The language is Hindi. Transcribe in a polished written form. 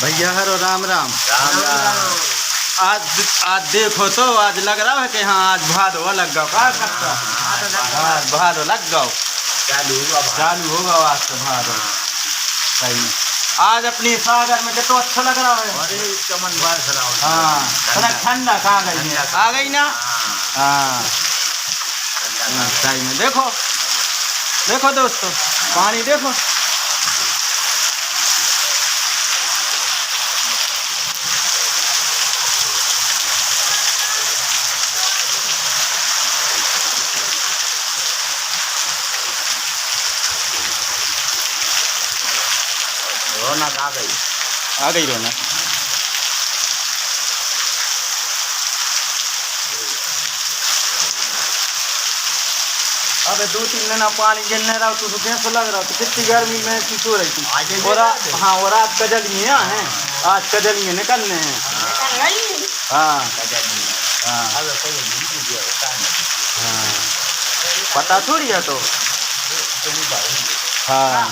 भैया हरो राम राम। राम राम। आज आज देखो तो आज लग रहा है कि हाँ आज भादो लग गया। हाँ भादो लग गया, चालू होगा आज से भादो। सही। आज अपनी सागर में तो अच्छा लग रहा है। अरे चमन बरस रहा है। हाँ थोड़ा ठंडा कहाँ गई है, आ गई ना। हाँ सही में देखो देखो दोस्तों, पानी देखो। रौनक आ गई रौनक। अबे 2-3 दिन पानी गिरने रहा तो कैसा लग रहा था, कितनी गर्मी में महसूस हो रही थी। और हाँ और आज कजलियाँ हैं, आज कजलियाँ निकलने हैं। हाँ हाँ हाँ पता थोड़ी है तो। हाँ हाँ